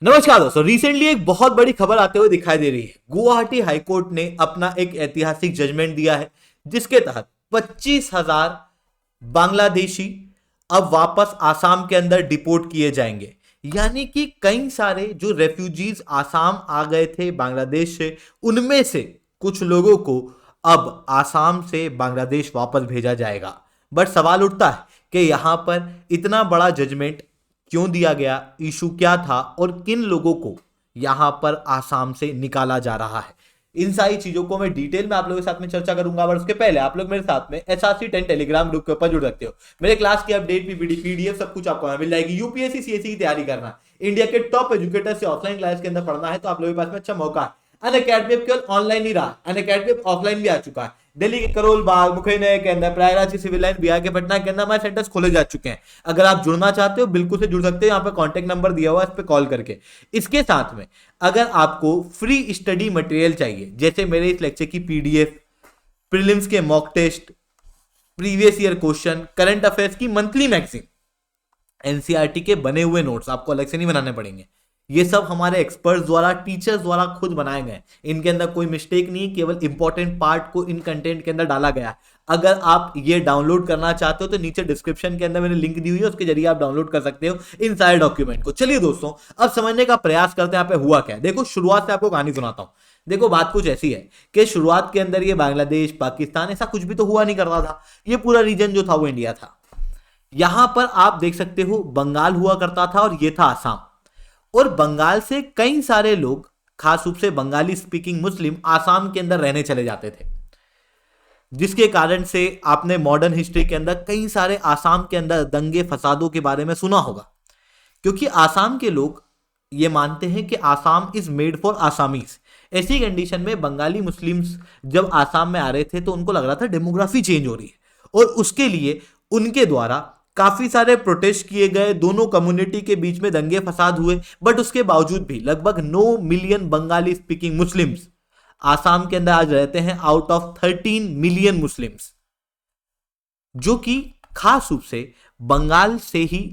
नमस्कार दोस्तों, रिसेंटली एक बहुत बड़ी खबर आते हुए दिखाई दे रही है। गुवाहाटी हाईकोर्ट ने अपना एक ऐतिहासिक जजमेंट दिया है जिसके तहत 25,000 बांग्लादेशी अब वापस आसाम के अंदर डिपोर्ट किए जाएंगे। यानी कि कई सारे जो रेफ्यूजीज आसाम आ गए थे बांग्लादेश से, उनमें से कुछ लोगों को अब आसाम से बांग्लादेश वापस भेजा जाएगा। बट सवाल उठता है कि यहां पर इतना बड़ा जजमेंट क्यों दिया गया, इशू क्या था और किन लोगों को यहां पर आसाम से निकाला जा रहा है। इन सारी चीजों को मैं डिटेल में आप लोगों के साथ में चर्चा करूंगा। और उसके पहले आप लोग मेरे साथ में SRC10 टेलीग्राम ग्रुप के ऊपर जुड़ सकते हो। मेरे क्लास की अपडेट भी PDF सब कुछ आपको मिल जाएगी। यूपीएससी CSE की तैयारी करना, इंडिया के टॉप एजुकेटर से ऑफलाइन क्लास के अंदर पढ़ना है तो आप लोगों के पास में अच्छा मौका है। अनअकैडमी अब केवल ऑनलाइन ही रहा, अनअकैडमी अब ऑफलाइन भी आ चुका है। दिल्ली के करोल बाग, मुखैना के अंदर, प्रयागराज की सिविल लाइन, बिहार के पटना के अंदर हमारे सेंटर्स खोले जा चुके हैं। अगर आप जुड़ना चाहते हो बिल्कुल से जुड़ सकते हो, यहाँ पे कॉन्टेक्ट नंबर दिया हुआ है, इस पे कॉल करके। इसके साथ में अगर आपको फ्री स्टडी मटेरियल चाहिए, जैसे मेरे इस लेक्चर की PDF, प्रीलिम्स के mock test, previous year question, current affairs की मंथली मैगजीन, NCERT के बने हुए नोट्स आपको अलग से नहीं बनाने पड़ेंगे। ये सब हमारे एक्सपर्ट्स द्वारा, टीचर्स द्वारा खुद बनाए गए। इनके अंदर कोई मिस्टेक नहीं, केवल इंपॉर्टेंट पार्ट को इन कंटेंट के अंदर डाला गया है। अगर आप ये डाउनलोड करना चाहते हो तो नीचे डिस्क्रिप्शन के अंदर मैंने लिंक दी हुई है, उसके जरिए आप डाउनलोड कर सकते हो इन सारे डॉक्यूमेंट को। चलिए दोस्तों, अब समझने का प्रयास करते हैं यहाँ पे हुआ क्या है। देखो, शुरुआत से आपको कहानी सुनाता हूँ। देखो, बात कुछ ऐसी है कि शुरुआत के अंदर ये बांग्लादेश, पाकिस्तान, ऐसा कुछ भी तो हुआ नहीं करता था। ये पूरा रीजन जो था वो इंडिया था। यहां पर आप देख सकते हो बंगाल हुआ करता था और ये था आसाम। और बंगाल से कई सारे लोग, खास रूप से बंगाली स्पीकिंग मुस्लिम, आसाम के अंदर रहने चले जाते थे, जिसके कारण से आपने मॉडर्न हिस्ट्री के अंदर कई सारे आसाम के अंदर दंगे फसादों के बारे में सुना होगा। क्योंकि आसाम के लोग ये मानते हैं कि Assam is made for Assamese. ऐसी कंडीशन में बंगाली मुस्लिम्स जब आसाम में आ रहे थे तो उनको लग रहा था डेमोग्राफी चेंज हो रही है, और उसके लिए उनके द्वारा काफी सारे प्रोटेस्ट किए गए, दोनों कम्युनिटी के बीच में दंगे फसाद हुए। बट उसके बावजूद भी लगभग 9 million Bengali speaking Muslims Assam के अंदर आज रहते हैं, आउट ऑफ 13 मिलियन मुस्लिम्स, जो कि खास रूप से बंगाल से ही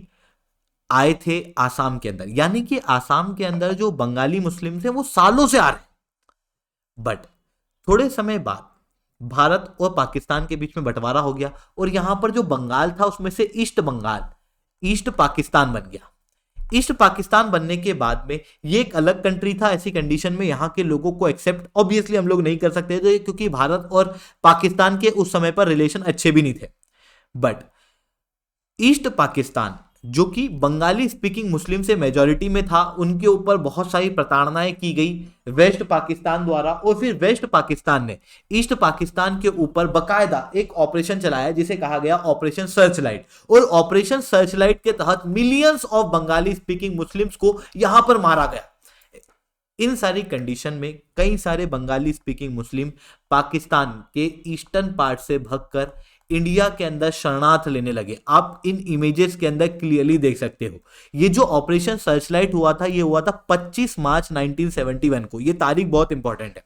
आए थे आसाम के अंदर। यानी कि आसाम के अंदर जो बंगाली मुस्लिम्स हैं वो सालों से आ रहे हैं। बट थोड़े समय बाद भारत और पाकिस्तान के बीच में बंटवारा हो गया और यहां पर जो बंगाल था उसमें से ईस्ट बंगाल, ईस्ट पाकिस्तान बन गया। ईस्ट पाकिस्तान बनने के बाद में ये एक अलग कंट्री था। ऐसी कंडीशन में यहां के लोगों को एक्सेप्ट ऑब्वियसली हम लोग नहीं कर सकते थे, क्योंकि भारत और पाकिस्तान के उस समय पर रिलेशन अच्छे भी नहीं थे। बट ईस्ट पाकिस्तान, जो कि बंगाली स्पीकिंग मुस्लिम से मेजॉरिटी में था, उनके ऊपर बहुत सारी प्रताड़नाएं की गई वेस्ट पाकिस्तान द्वारा। और फिर वेस्ट पाकिस्तान ने ईस्ट पाकिस्तान के ऊपर बकायदा एक ऑपरेशन चलाया जिसे कहा गया ऑपरेशन सर्चलाइट। और ऑपरेशन सर्चलाइट के तहत millions of Bengali speaking Muslims को यहां पर मारा गया। इन सारी कंडीशन में कई सारे बंगाली स्पीकिंग मुस्लिम पाकिस्तान के ईस्टर्न पार्ट से भगकर इंडिया के अंदर शरणार्थ लेने लगे। आप इन इमेजेस के अंदर क्लियरली देख सकते हो। ये जो ऑपरेशन सर्चलाइट हुआ था, ये हुआ था 25 मार्च 1971 को। ये तारीख बहुत इंपॉर्टेंट है।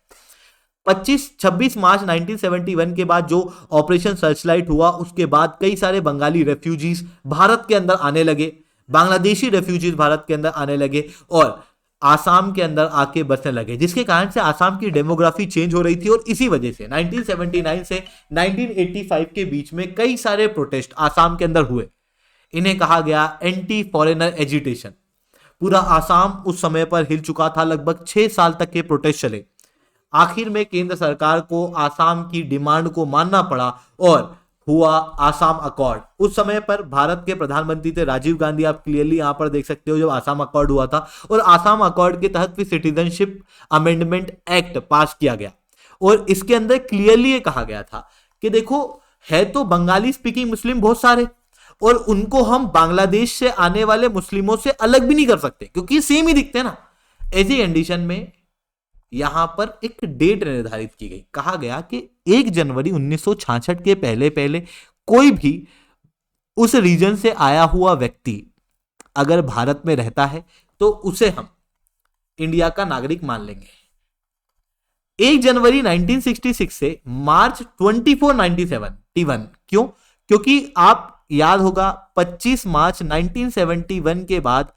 26 मार्च 1971 के बाद जो ऑपरेशन सर्चलाइट हुआ, उसके बाद कई सारे बंगाली रेफ्यूजीज भारत के अंदर आने लगे, बांग्लादेशी रेफ्यूजीज भारत के अंदर आने लगे और आसाम के अंदर आके बसने लगे, जिसके कारण से आसाम की डेमोग्राफी चेंज हो रही थी। और इसी वजह से 1979 से 1985 के बीच में कई सारे प्रोटेस्ट आसाम के अंदर हुए। इन्हें कहा गया एंटी फॉरेनर एजिटेशन। पूरा आसाम उस समय पर हिल चुका था। लगभग 6 साल तक के प्रोटेस्ट चले। आखिर में केंद्र सरकार को आसाम की डिमांड को मानना पड़ा और हुआ आसाम अकॉर्ड। उस समय पर भारत के प्रधानमंत्री थे राजीव गांधी। आप क्लियरली यहां पर देख सकते हो जब आसाम अकॉर्ड हुआ था। और आसाम अकॉर्ड के तहत भी सिटीजनशिप अमेंडमेंट एक्ट पास किया गया। और इसके अंदर क्लियरली ये कहा गया था कि देखो, है तो बंगाली स्पीकिंग मुस्लिम बहुत सारे, और उनको हम बांग्लादेश से आने वाले मुस्लिमों से अलग भी नहीं कर सकते, क्योंकि सेम ही दिखते हैं ना। ऐसी कंडीशन में यहां पर एक डेट निर्धारित की गई। कहा गया कि 1 जनवरी 1966 के पहले पहले कोई भी उस रीजन से आया हुआ व्यक्ति अगर भारत में रहता है तो उसे हम इंडिया का नागरिक मान लेंगे। 1 जनवरी 1966 से मार्च 24 1971। क्यों? क्योंकि आप याद होगा 25 मार्च 1971 के बाद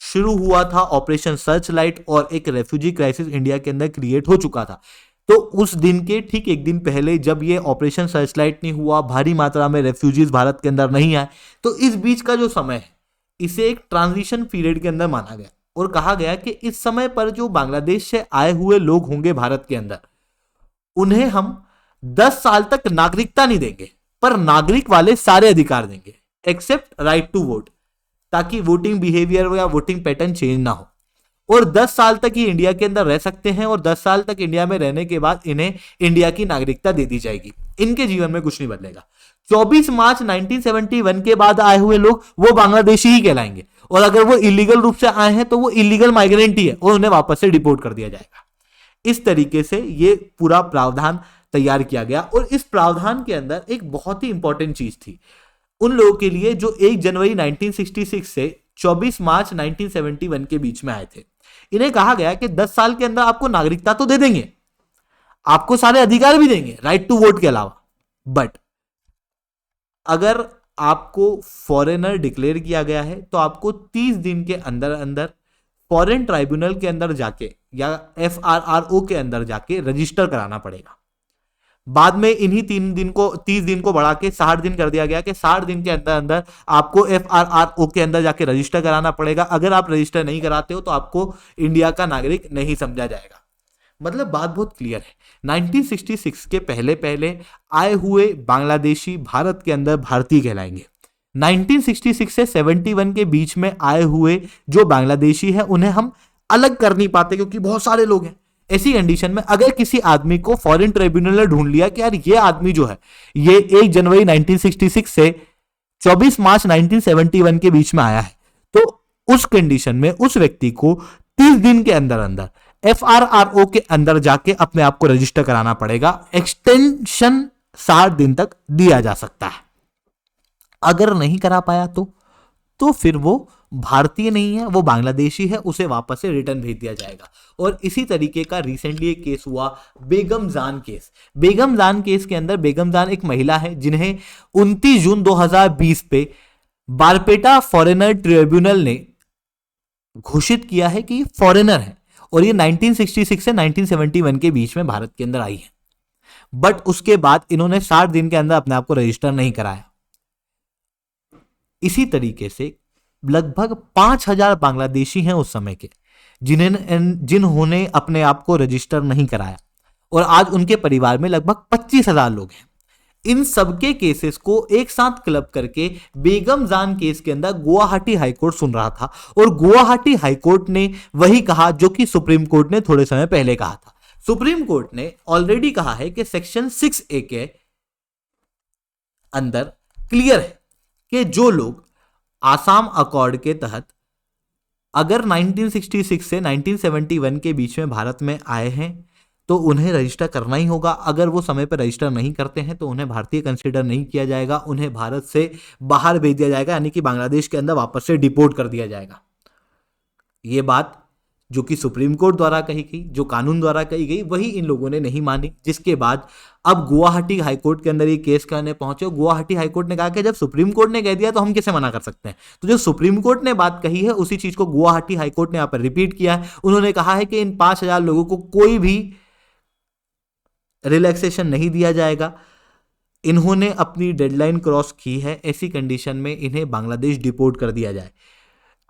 शुरू हुआ था ऑपरेशन सर्च लाइट और एक रेफ्यूजी क्राइसिस इंडिया के अंदर क्रिएट हो चुका था। तो उस दिन के ठीक एक दिन पहले जब ये ऑपरेशन सर्च लाइट नहीं हुआ, भारी मात्रा में रेफ्यूजीज भारत के अंदर नहीं आए, तो इस बीच का जो समय है इसे एक ट्रांजिशन पीरियड के अंदर माना गया और कहा गया कि इस समय पर जो बांग्लादेश से आए हुए लोग होंगे भारत के अंदर, उन्हें हम 10 साल तक नागरिकता नहीं देंगे, पर नागरिक वाले सारे अधिकार देंगे एक्सेप्ट राइट टू वोट, ताकि वोटिंग बिहेवियर या वोटिंग पैटर्न चेंज ना हो। और 10 साल तक ही इंडिया के अंदर रह सकते हैं और 10 साल तक इंडिया में रहने के बाद इन्हें इंडिया की नागरिकता दे दी जाएगी। इनके जीवन में कुछ नहीं बदलेगा। 24 मार्च 1971 के बाद आए हुए लोग वो बांग्लादेशी ही कहलाएंगे और अगर वो इलीगल रूप से आए हैं तो वो इलीगल माइग्रेंट ही है और उन्हें वापस से डिपोर्ट कर दिया जाएगा। इस तरीके से ये पूरा प्रावधान तैयार किया गया और इस प्रावधान के अंदर एक बहुत ही इंपॉर्टेंट चीज थी उन लोगों के लिए जो 1 जनवरी 1966 से 24 मार्च 1971 के बीच में आए थे। इन्हें कहा गया कि 10 साल के अंदर आपको नागरिकता तो दे देंगे, आपको सारे अधिकार भी देंगे राइट टू वोट के अलावा, बट अगर आपको फॉरेनर डिक्लेयर किया गया है तो आपको 30 दिन के अंदर अंदर फॉरेन ट्राइब्यूनल के अंदर जाके या FRRO के अंदर जाके रजिस्टर कराना पड़ेगा। बाद में इन्हीं 30 दिन को बढ़ा के 60 दिन कर दिया गया कि 60 दिन के अंदर अंदर आपको FRRO के अंदर जाके रजिस्टर कराना पड़ेगा। अगर आप रजिस्टर नहीं कराते हो तो आपको इंडिया का नागरिक नहीं समझा जाएगा। मतलब बात बहुत क्लियर है। 1966 के पहले पहले आए हुए बांग्लादेशी भारत के अंदर भारतीय कहलाएंगे। 1966 से 71 के बीच में आए हुए जो बांग्लादेशी है उन्हें हम अलग कर नहीं पाते क्योंकि बहुत सारे लोग हैं। ऐसी कंडीशन में अगर किसी आदमी को फॉरेन ट्रिब्यूनल ने ढूंढ लिया कि यार ये आदमी जो है ये 1 जनवरी 1966 से 24 मार्च 1971 के बीच में आया है, तो उस कंडीशन में उस व्यक्ति को 30 दिन के अंदर अंदर FRRO के अंदर जाके अपने आप को रजिस्टर कराना पड़ेगा। एक्सटेंशन 60 दिन तक दिया जा सकता है। अगर नहीं करा पाया तो फिर वो भारतीय नहीं है, वो बांग्लादेशी है, उसे वापस से रिटर्न भेज दिया जाएगा। और इसी तरीके का रिसेंटली एक केस हुआ बेगम जान केस। बेगम जान केस के अंदर बेगम जान एक महिला है जिन्हें 29 जून 2020 पे बारपेटा फॉरेनर ट्रिब्यूनल ने घोषित किया है कि फॉरेनर है और ये 1966 से 1971 के बीच में भारत के अंदर आई है, बट उसके बाद इन्होंने 60 दिन के अंदर अपने आप को रजिस्टर नहीं कराया। इसी तरीके से लगभग 5000 बांग्लादेशी हैं उस समय के जिन्होंने अपने आप को रजिस्टर नहीं कराया और आज उनके परिवार में लगभग 25,000 लोग हैं। इन सबके केसेस को एक साथ क्लब करके बेगम जान केस के अंदर गुवाहाटी हाईकोर्ट सुन रहा था और गुवाहाटी हाईकोर्ट ने वही कहा जो कि सुप्रीम कोर्ट ने थोड़े समय पहले कहा था। सुप्रीम कोर्ट ने ऑलरेडी कहा है कि सेक्शन 6A के अंदर क्लियर है कि जो लोग आसाम अकॉर्ड के तहत अगर 1966 से 1971 के बीच में भारत में आए हैं तो उन्हें रजिस्टर करना ही होगा। अगर वो समय पर रजिस्टर नहीं करते हैं तो उन्हें भारतीय कंसीडर नहीं किया जाएगा, उन्हें भारत से बाहर भेज दिया जाएगा, यानी कि बांग्लादेश के अंदर वापस से डिपोर्ट कर दिया जाएगा। ये बात जो कि सुप्रीम कोर्ट द्वारा कही गई, जो कानून द्वारा कही गई, वही इन लोगों ने नहीं मानी, जिसके बाद अब गुवाहाटी हाईकोर्ट के अंदर ये केस करने पहुंचे। गुवाहाटी हाईकोर्ट ने कहा कि जब सुप्रीम कोर्ट ने कह दिया तो हम कैसे मना कर सकते हैं। तो जो सुप्रीम कोर्ट ने बात कही है उसी चीज को गुवाहाटी हाईकोर्ट ने यहां पर रिपीट किया है। उन्होंने कहा है कि इन 5000 लोगों को कोई भी रिलैक्सेशन नहीं दिया जाएगा। इन्होंने अपनी डेडलाइन क्रॉस की है, ऐसी कंडीशन में इन्हें बांग्लादेश डिपोर्ट कर दिया जाए।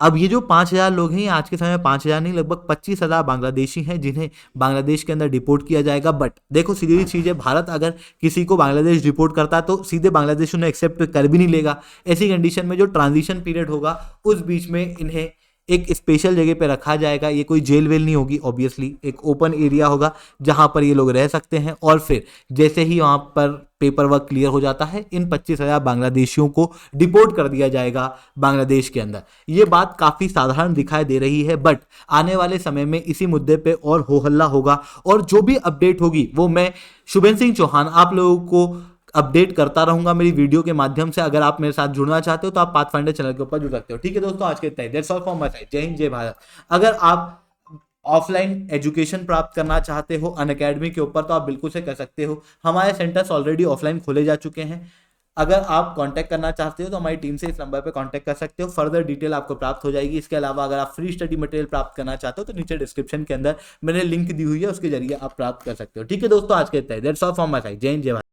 अब ये जो 5000 लोग हैं, आज के समय में 5000 नहीं, लगभग 25,000 बांग्लादेशी हैं जिन्हें बांग्लादेश के अंदर डिपोर्ट किया जाएगा। बट देखो सीधी चीज़ है, भारत अगर किसी को बांग्लादेश डिपोर्ट करता है तो सीधे बांग्लादेश उन्हें एक्सेप्ट कर भी नहीं लेगा। ऐसी कंडीशन में जो ट्रांजिशन पीरियड होगा उस बीच में इन्हें एक स्पेशल जगह पे रखा जाएगा। ये कोई जेल वेल नहीं होगी, ऑब्वियसली एक ओपन एरिया होगा जहां पर ये लोग रह सकते हैं। और फिर जैसे ही वहां पर पेपर वर्क क्लियर हो जाता है, इन 25,000 बांग्लादेशियों को डिपोर्ट कर दिया जाएगा बांग्लादेश के अंदर। ये बात काफ़ी साधारण दिखाई दे रही है, बट आने वाले समय में इसी मुद्दे पे और हो हल्ला होगा और जो भी अपडेट होगी वो मैं शुभेंद्र सिंह चौहान आप लोगों को अपडेट करता रहूंगा मेरी वीडियो के माध्यम से। अगर आप मेरे साथ जुड़ना चाहते हो तो आप पाथफाइंडर चैनल के ऊपर जुड़ सकते हो। ठीक है दोस्तों, आज के इतना ही। That's all from my side. Jai Hind, जय भारत। अगर आप ऑफलाइन एजुकेशन प्राप्त करना चाहते हो अनअकैडमी के ऊपर तो आप बिल्कुल से कर सकते हो। हमारे सेंटर्स ऑलरेडी ऑफलाइन खोले जा चुके हैं। अगर आप कांटेक्ट करना चाहते हो तो हमारी टीम से इस नंबर पे कांटेक्ट कर सकते हो, फर्दर डिटेल आपको प्राप्त हो जाएगी। इसके अलावा अगर आप फ्री स्टडी मटेरियल प्राप्त करना चाहते हो तो नीचे डिस्क्रिप्शन के अंदर मैंने लिंक दी हुई है, उसके जरिए आप प्राप्त कर सकते हो। ठीक है दोस्तों, आज के इतना ही। That's all from my side. Jai Hind, जय भारत।